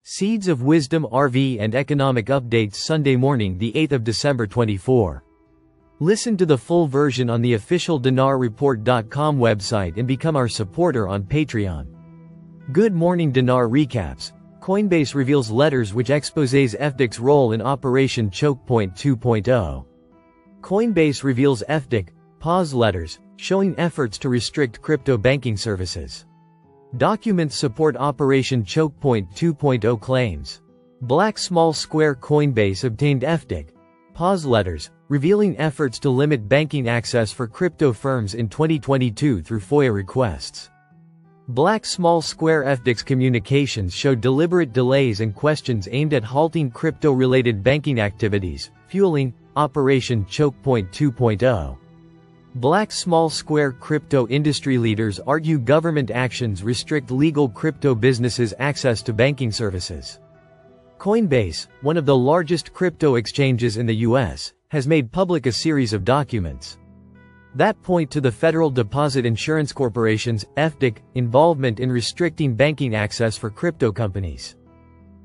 Seeds of Wisdom RV and Economic Updates Sunday morning, the 8th of December 24. Listen to the full version on the official dinarreport.com website and become our supporter on Patreon. Good morning. Dinar recaps. Coinbase reveals letters which exposes FDIC's role in Operation Choke Point 2.0. Coinbase reveals FDIC pause letters, showing efforts to restrict crypto banking services. Documents support Operation Choke Point 2.0 claims. Black Small Square Coinbase obtained FDIC pause letters, revealing efforts to limit banking access for crypto firms in 2022 through FOIA requests. Black Small Square FDIC's communications showed deliberate delays and questions aimed at halting crypto-related banking activities, fueling Operation Choke Point 2.0. Black Small Square crypto industry leaders argue government actions restrict legal crypto businesses' access to banking services. Coinbase, one of the largest crypto exchanges in the U.S., has made public a series of documents that point to the Federal Deposit Insurance Corporation's (FDIC) involvement in restricting banking access for crypto companies.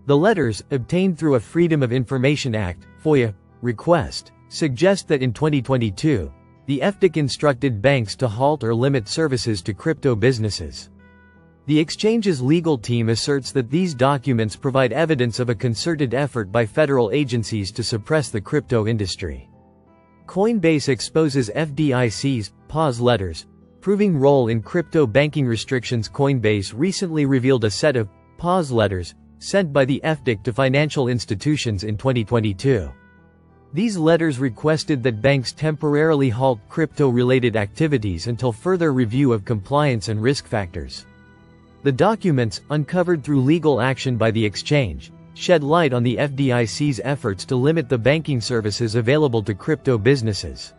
The letters, obtained through a Freedom of Information Act (FOIA) request, suggest that in 2022, the FDIC instructed banks to halt or limit services to crypto businesses. The exchange's legal team asserts that these documents provide evidence of a concerted effort by federal agencies to suppress the crypto industry. Coinbase exposes FDIC's pause letters, proving role in crypto banking restrictions. Coinbase recently revealed a set of pause letters sent by the FDIC to financial institutions in 2022. These letters requested that banks temporarily halt crypto-related activities until further review of compliance and risk factors. The documents, uncovered through legal action by the exchange, shed light on the FDIC's efforts to limit the banking services available to crypto businesses.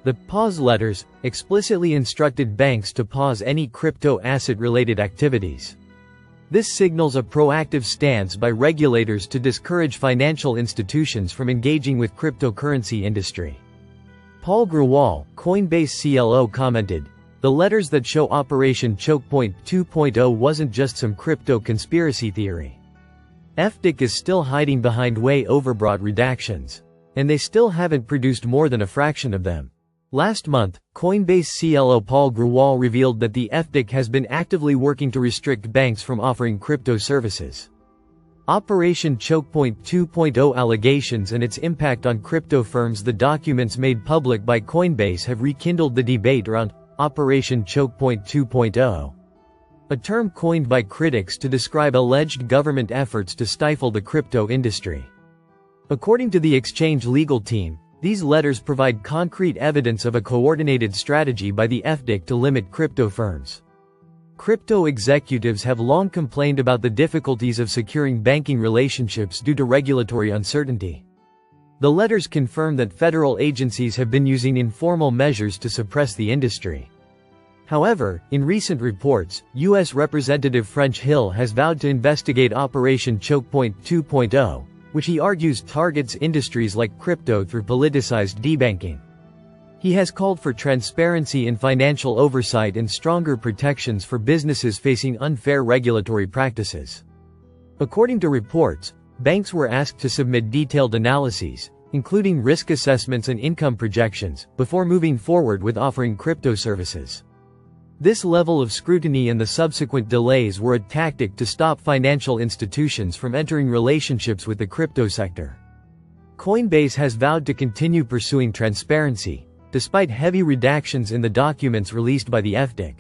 The pause letters explicitly instructed banks to pause any crypto asset-related activities. This signals a proactive stance by regulators to discourage financial institutions from engaging with cryptocurrency industry. Paul Grewal, Coinbase CLO, commented, "The letters that show Operation Choke Point 2.0 wasn't just some crypto conspiracy theory. FDIC is still hiding behind way overbroad redactions. And they still haven't produced more than a fraction of them." Last month, Coinbase CLO Paul Grewal revealed that the FDIC has been actively working to restrict banks from offering crypto services. Operation Choke Point 2.0 allegations and its impact on crypto firms. The documents made public by Coinbase have rekindled the debate around Operation Choke Point 2.0, a term coined by critics to describe alleged government efforts to stifle the crypto industry. According to the exchange legal team, these letters provide concrete evidence of a coordinated strategy by the FDIC to limit crypto firms. Crypto executives have long complained about the difficulties of securing banking relationships due to regulatory uncertainty. The letters confirm that federal agencies have been using informal measures to suppress the industry. However, in recent reports, U.S. Representative French Hill has vowed to investigate Operation Choke Point 2.0, which he argues targets industries like crypto through politicized debanking. He has called for transparency in financial oversight and stronger protections for businesses facing unfair regulatory practices. According to reports, banks were asked to submit detailed analyses, including risk assessments and income projections, before moving forward with offering crypto services. This level of scrutiny and the subsequent delays were a tactic to stop financial institutions from entering relationships with the crypto sector. Coinbase has vowed to continue pursuing transparency, despite heavy redactions in the documents released by the FDIC.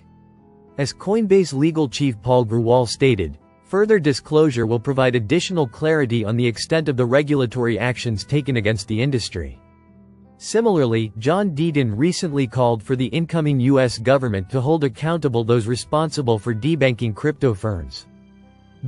As Coinbase legal chief Paul Grewal stated, further disclosure will provide additional clarity on the extent of the regulatory actions taken against the industry. Similarly, John Deaton recently called for the incoming U.S. government to hold accountable those responsible for debanking crypto firms.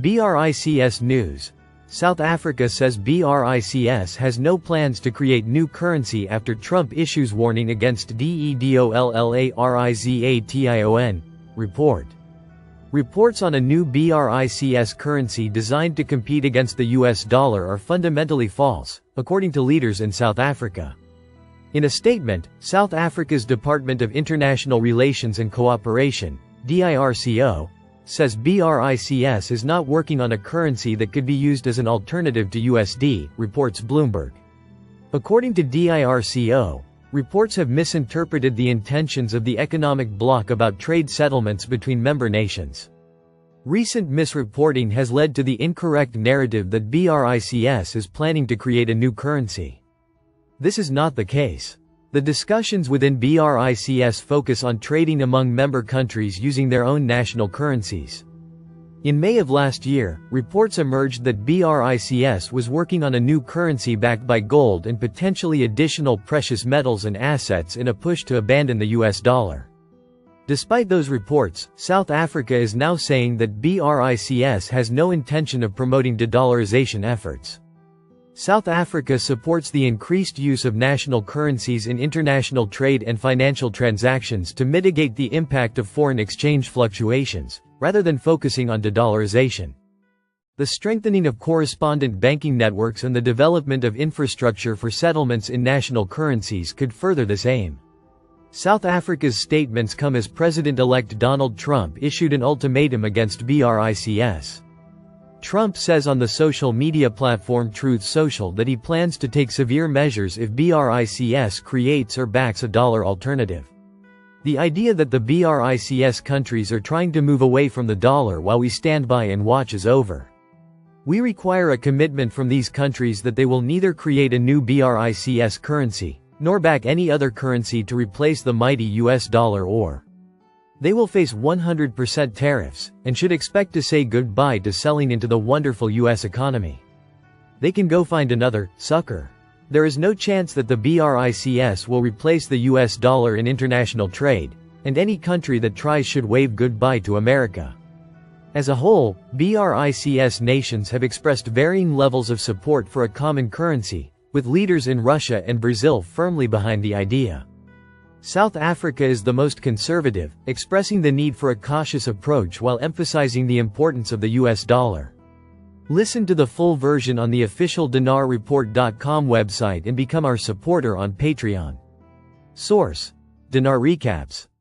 BRICS News. South Africa says BRICS has no plans to create new currency after Trump issues warning against DEDOLLARIZATION. Report. Reports on a new BRICS currency designed to compete against the US dollar are fundamentally false, according to leaders in South Africa. In a statement, South Africa's Department of International Relations and Cooperation, DIRCO, says BRICS is not working on a currency that could be used as an alternative to USD, reports Bloomberg. According to DIRCO, reports have misinterpreted the intentions of the economic bloc about trade settlements between member nations. Recent misreporting has led to the incorrect narrative that BRICS is planning to create a new currency. This is not the case. The discussions within BRICS focus on trading among member countries using their own national currencies. In May of last year, reports emerged that BRICS was working on a new currency backed by gold and potentially additional precious metals and assets in a push to abandon the US dollar. Despite those reports, South Africa is now saying that BRICS has no intention of promoting de-dollarization efforts. South Africa supports the increased use of national currencies in international trade and financial transactions to mitigate the impact of foreign exchange fluctuations, rather than focusing on de-dollarization. The strengthening of correspondent banking networks and the development of infrastructure for settlements in national currencies could further this aim. South Africa's statements come as President-elect Donald Trump issued an ultimatum against BRICS. Trump says on the social media platform Truth Social that he plans to take severe measures if BRICS creates or backs a dollar alternative. The idea that the BRICS countries are trying to move away from the dollar while we stand by and watch is over. We require a commitment from these countries that they will neither create a new BRICS currency, nor back any other currency to replace the mighty US dollar, or they will face 100% tariffs, and should expect to say goodbye to selling into the wonderful US economy. They can go find another sucker. There is no chance that the BRICS will replace the US dollar in international trade, and any country that tries should wave goodbye to America. As a whole, BRICS nations have expressed varying levels of support for a common currency, with leaders in Russia and Brazil firmly behind the idea. South Africa is the most conservative, expressing the need for a cautious approach while emphasizing the importance of the US dollar. Listen to the full version on the official dinarreport.com website and become our supporter on Patreon. Source: Dinar Recaps.